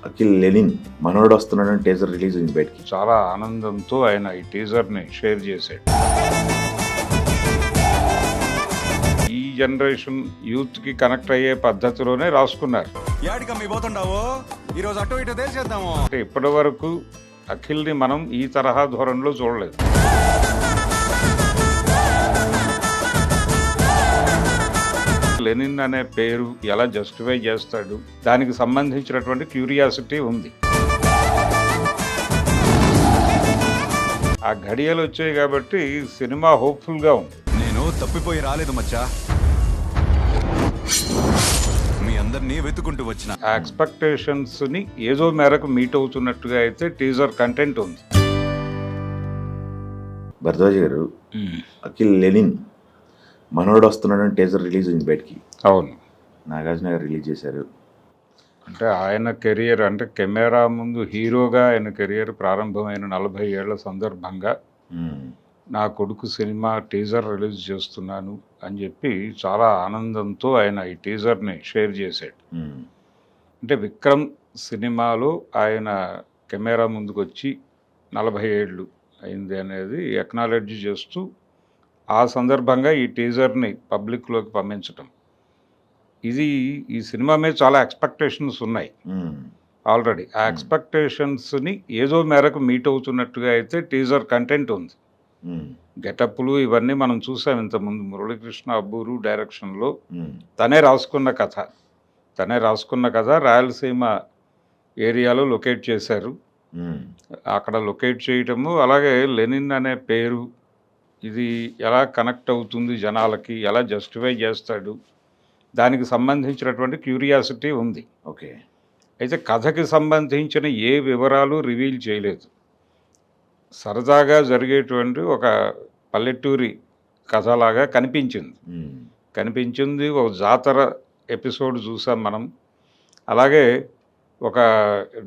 Akhil Lenin మనోడు వస్తున్నాడని teaser release అయింది బయటికి. చాలా ఆనందంతో ఆయన ఈ టీజర్ని షేర్ చేశాడు. ఈ జనరేషన్ యూత్కి కనెక్ట్ అయ్యే పద్ధతిలోనే రాసుకున్నారు. యాడికమ్మి పోతుండావు ఈరోజు అటు ఇటు చేద్దాము అంటే ఇప్పటి వరకు అఖిల్ని మనం ఈ తరహా ధోరణిలో చూడలేదు. లెనిన్ అనే పేరు ఎలా జస్టిఫై చేస్తాడు, దానికి సంబంధించినటువంటి క్యూరియాసిటీ ఉంది. ఆ ఘడియలు వచ్చాయి కాబట్టి సినిమా హోప్ఫుల్గా ఉంది. నేను తప్పిపోయి రాలేదు మచ్చా, మీ అందరినీ వెతుకుంటూ వచ్చిన. ఆ ఎక్స్పెక్టేషన్స్ని ఏదో మేరకు మీట్ అవుతున్నట్టుగా అయితే టీజర్ కంటెంట్ ఉంది. భరద్వాజ్ గారు, అఖిల్ లెనిన్ మనోడు వస్తున్నాడని టీజర్ రిలీజ్ అయింది బయటికి. అవును, నాగార్జున గారు రిలీజ్ చేశారు. అంటే ఆయన కెరియర్, అంటే కెమెరా ముందు హీరోగా ఆయన కెరియర్ ప్రారంభమైన 40 ఏళ్ల సందర్భంగా నా కొడుకు సినిమా టీజర్ రిలీజ్ చేస్తున్నాను అని చెప్పి చాలా ఆనందంతో ఆయన ఈ టీజర్ని షేర్ చేశాడు. అంటే విక్రమ్ సినిమాలో ఆయన కెమెరా ముందుకు వచ్చి 40 ఏళ్ళు అయింది అనేది ఎక్నాలెడ్జ్ చేస్తూ ఆ సందర్భంగా ఈ టీజర్ని పబ్లిక్లోకి పంపించటం. ఇది ఈ సినిమా మీద చాలా ఎక్స్పెక్టేషన్స్ ఉన్నాయి ఆల్రెడీ. ఆ ఎక్స్పెక్టేషన్స్ని ఏదో మేరకు మీట్ అవుతున్నట్టుగా అయితే టీజర్ కంటెంట్ ఉంది. గెటప్లు ఇవన్నీ మనం చూసాం ఇంతకుముందు. మురళీకృష్ణ అబ్బూరు డైరెక్షన్లో తనే రాసుకున్న కథ రాయలసీమ ఏరియాలో లొకేట్ చేశారు. అక్కడ లొకేట్ చేయటము, అలాగే లెనిన్ అనే పేరు ఇది ఎలా కనెక్ట్ అవుతుంది జనాలకి, ఎలా జస్టిఫై చేస్తాడు, దానికి సంబంధించినటువంటి క్యూరియాసిటీ ఉంది. ఓకే. అయితే కథకి సంబంధించిన ఏ వివరాలు రివీల్ చేయలేదు. సరదాగా జరిగేటువంటి ఒక పల్లెటూరి కథలాగా కనిపించింది. ఒక జాతర ఎపిసోడ్ చూసాం మనం, అలాగే ఒక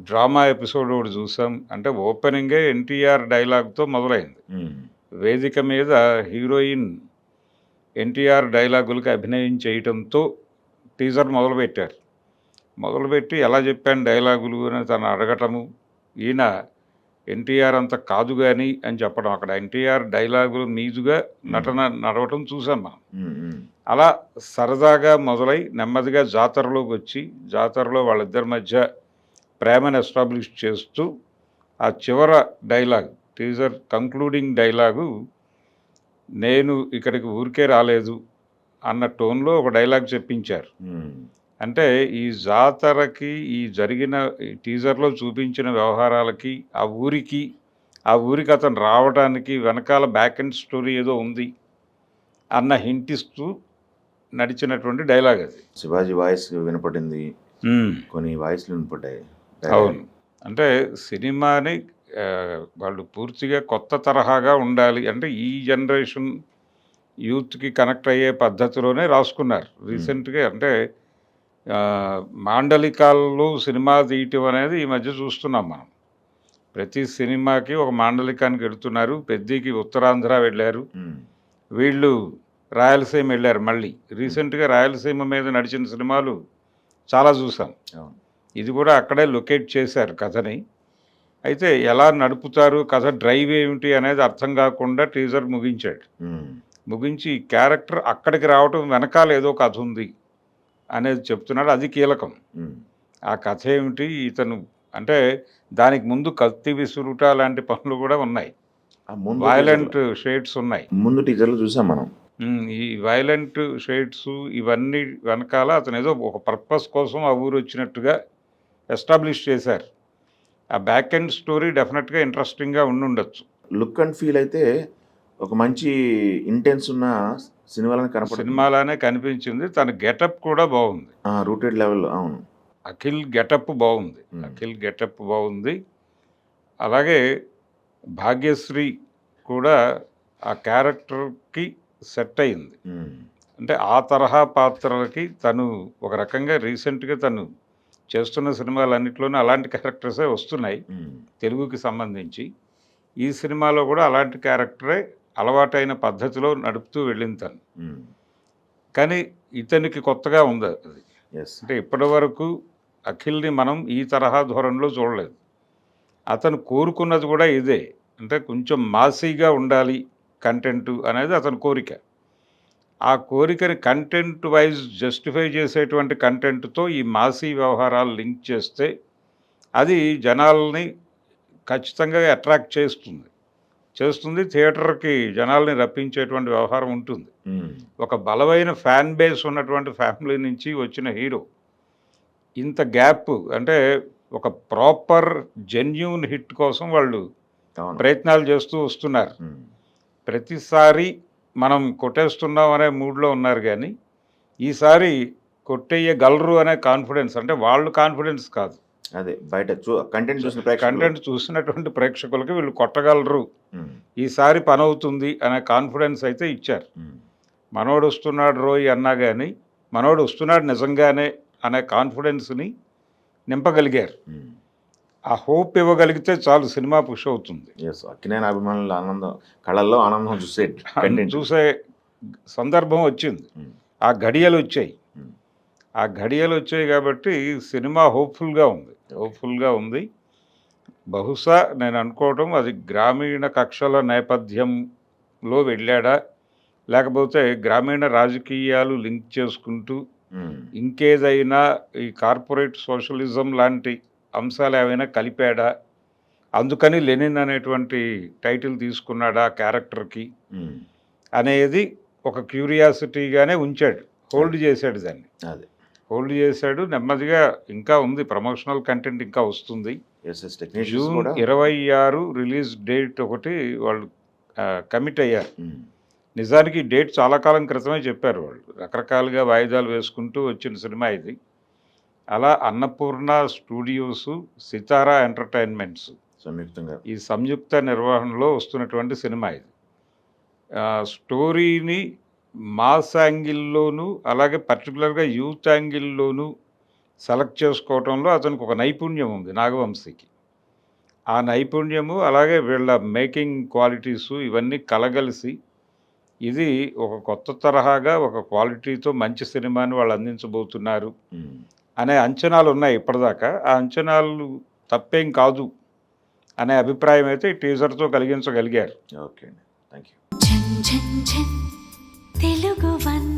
డ్రామా ఎపిసోడ్ ఒకటి చూసాం. అంటే ఓపెనింగే ఎన్టీఆర్ డైలాగ్తో మొదలైంది. వేదిక మీద హీరోయిన్ ఎన్టీఆర్ డైలాగులకి అభినయం చేయటంతో టీజర్ మొదలుపెట్టి ఎలా చెప్పాను డైలాగులు అని తను అడగటము, ఈయన ఎన్టీఆర్ అంత కాదు కానీ అని చెప్పడం, అక్కడ ఎన్టీఆర్ డైలాగులు మీదుగా నడవటం చూసాం మనం. అలా సరదాగా మొదలై నెమ్మదిగా జాతరలోకి వచ్చి, జాతరలో వాళ్ళిద్దరి మధ్య ప్రేమను ఎస్టాబ్లిష్ చేస్తూ ఆ చివర డైలాగ్, టీజర్ కంక్లూడింగ్ డైలాగు, నేను ఇక్కడికి ఊరికే రాలేదు అన్న టోన్లో ఒక డైలాగ్ చెప్పించారు. అంటే ఈ జాతరకి, ఈ జరిగిన టీజర్లో చూపించిన వ్యవహారాలకి, ఆ ఊరికి అతను రావడానికి వెనకాల బ్యాక్ అండ్ స్టోరీ ఏదో ఉంది అన్న హింట్ ఇస్తూ నడిచినటువంటి డైలాగ్ అది. శివాజీ వాయిస్ వినపడింది, కొన్ని వాయిస్లు వినపడ్డాయి. అవును, అంటే సినిమాని వాళ్ళు పూర్తిగా కొత్త తరహాగా ఉండాలి అంటే ఈ జనరేషన్ యూత్కి కనెక్ట్ అయ్యే పద్ధతిలోనే రాసుకున్నారు. రీసెంట్గా అంటే మాండలికాల్లో సినిమా తీయటం అనేది ఈ మధ్య చూస్తున్నాం మనం. ప్రతి సినిమాకి ఒక మాండలికానికి వెళుతున్నారు. పెద్దకి ఉత్తరాంధ్ర వెళ్ళారు, వీళ్ళు రాయలసీమ వెళ్ళారు. మళ్ళీ రీసెంట్గా రాయలసీమ మీద నడిచిన సినిమాలు చాలా చూసాం. ఇది కూడా అక్కడే లొకేట్ చేశారు కథని. అయితే ఎలా నడుపుతారు, కథ డ్రైవ్ ఏమిటి అనేది అర్థం కాకుండా టీజర్ ముగించి క్యారెక్టర్ అక్కడికి రావటం వెనకాల ఏదో కథ ఉంది అనేది చెప్తున్నాడు. అది కీలకం. ఆ కథ ఏమిటి, ఇతను అంటే దానికి ముందు కత్తి విసురుట లాంటి పనులు కూడా ఉన్నాయి, వైలెంట్ షేడ్స్ ఉన్నాయి. ముందు టీజర్లో చూసాం మనం. ఈ వైలెంట్ షేడ్స్ ఇవన్నీ వెనకాల అతను ఏదో ఒక పర్పస్ కోసం ఆ ఊరు వచ్చినట్టుగా ఎస్టాబ్లిష్ చేశారు. ఆ బ్యాక్ అండ్ స్టోరీ డెఫినెట్గా ఇంట్రెస్టింగ్గా ఉండొచ్చు. లుక్ అండ్ ఫీల్ అయితే ఒక మంచి ఇంటెన్స్ ఉన్న సినిమాలానే కనిపించింది. తన గెటప్ కూడా బాగుంది, రూటెడ్ లెవెల్లో. అవును, అఖిల్ గెటప్ బాగుంది. అలాగే భాగ్యశ్రీ కూడా ఆ క్యారెక్టర్కి సెట్ అయింది. అంటే ఆ తరహా పాత్రలకి తను ఒక రకంగా రీసెంట్గా తను చేస్తున్న సినిమాలన్నింటిలోనూ అలాంటి క్యారెక్టర్సే వస్తున్నాయి తెలుగుకి సంబంధించి. ఈ సినిమాలో కూడా అలాంటి క్యారెక్టరే అలవాటైన పద్ధతిలో నడుపుతూ వెళ్ళింది తను. కానీ ఇతనికి కొత్తగా ఉంది అది. అంటే ఇప్పటి వరకు అఖిల్ని మనం ఈ తరహా ధోరణిలో చూడలేదు. అతను కోరుకున్నది కూడా ఇదే. అంటే కొంచెం మాసీగా ఉండాలి కంటెంట్ అనేది అతని కోరిక. ఆ కోరికని కంటెంట్ వైజ్ జస్టిఫై చేసేటువంటి కంటెంట్‌తో ఈ మాసీ వ్యవహారాలు లింక్ చేస్తే అది జనాల్ని ఖచ్చితంగా అట్రాక్ట్ చేస్తుంది. థియేటర్‌కి జనాల్ని రప్పించేటువంటి వ్యవహారం ఉంటుంది. ఒక బలమైన ఫ్యాన్ బేస్ ఉన్నటువంటి ఫ్యామిలీ నుంచి వచ్చిన హీరో ఇంత గ్యాప్ అంటే ఒక ప్రాపర్ జెన్యూన్ హిట్ కోసం వాళ్ళు అవును. ప్రయత్నాలు చేస్తూ వస్తున్నారు. ఉమ్. ప్రతిసారి మనం కొట్టేస్తున్నాం అనే మూడ్లో ఉన్నారు కానీ ఈసారి కొట్టేయగలరు అనే కాన్ఫిడెన్స్, అంటే వాళ్ళు కాన్ఫిడెన్స్ కాదు, అదే బయట కంటెంట్ చూసిన ప్రేక్షకులు. కంటెంట్ చూసినటువంటి ప్రేక్షకులకి వీళ్ళు కొట్టగలరు, ఉమ్. ఈసారి పని అవుతుంది అనే కాన్ఫిడెన్స్ అయితే ఇచ్చారు. ఉమ్. మనోడు వస్తున్నాడు రోయ్ అన్నా కానీ మనోడు వస్తున్నాడు నిజంగానే అనే కాన్ఫిడెన్స్ని నింపగలిగారు. ఉమ్. ఆ హోప్ ఇవ్వగలిగితే చాలు, సినిమా పుష్ అవుతుంది. ఎస్, అక్కినేని అభిమానుల ఆనందం, కళల్లో ఆనందం చూసే కంటెంట్. చూసే సందర్భం వచ్చింది, ఉమ్. ఆ ఘడియలు వచ్చాయి. ఉమ్. ఆ ఘడియలు వచ్చాయి కాబట్టి సినిమా హోప్ఫుల్గా ఉంది. బహుశా నేను అనుకోవటం అది గ్రామీణ కక్షల నేపథ్యంలో వెళ్ళాడా, లేకపోతే గ్రామీణ రాజకీయాలు లింక్ చేసుకుంటూ ఉమ్. ఇంకేదైనా ఈ కార్పొరేట్ సోషలిజం లాంటి అంశాలు ఏవైనా కలిపాడా, అందుకని లెనిన్ అనేటువంటి టైటిల్ తీసుకున్నాడా క్యారెక్టర్కి ఉమ్. అనేది ఒక క్యూరియాసిటీగానే ఉంచాడు, హోల్డ్ చేశాడు దాన్ని. అదే. హోల్డ్ చేశాడు నెమ్మదిగా. ఇంకా ఉంది, ప్రమోషనల్ కంటెంట్ ఇంకా వస్తుంది. ఎస్, టెక్నీషియన్స్ జూన్ కూడా. 26 రిలీజ్ డేట్ ఒకటి వాళ్ళు కమిట్ అయ్యారు. ఉమ్. నిజానికి డేట్ చాలా కాలం క్రితమే చెప్పారు వాళ్ళు, రకరకాలుగా వాయిదాలు వేసుకుంటూ వచ్చిన సినిమా ఇది. అలా అన్నపూర్ణ స్టూడియోస్, సితారా ఎంటర్టైన్మెంట్స్ సంయుక్తంగా ఈ సంయుక్త నిర్వహణలో వస్తున్నటువంటి సినిమా ఇది. స్టోరీని మాస్ యాంగిల్లోనూ అలాగే పర్టికులర్గా యూత్ యాంగిల్లోనూ సెలెక్ట్ చేసుకోవటంలో అతనికి ఒక నైపుణ్యం ఉంది నాగవంశీకి. ఆ నైపుణ్యము అలాగే వీళ్ళ మేకింగ్ క్వాలిటీసు ఇవన్నీ కలగలిసి ఇది ఒక కొత్త తరహాగా ఒక క్వాలిటీతో మంచి సినిమాని వాళ్ళు అందించబోతున్నారు ఉమ్. అనే అంచనాలు ఉన్నాయి ఇప్పటిదాకా. ఆ అంచనాలు తప్పేం కాదు అనే అభిప్రాయం అయితే ఈ టీజర్తో కలిగించగలిగారు. ఓకే అండి, థ్యాంక్ యూ. ఝన్ ఝన్ ఝన్ తెలుగు వన్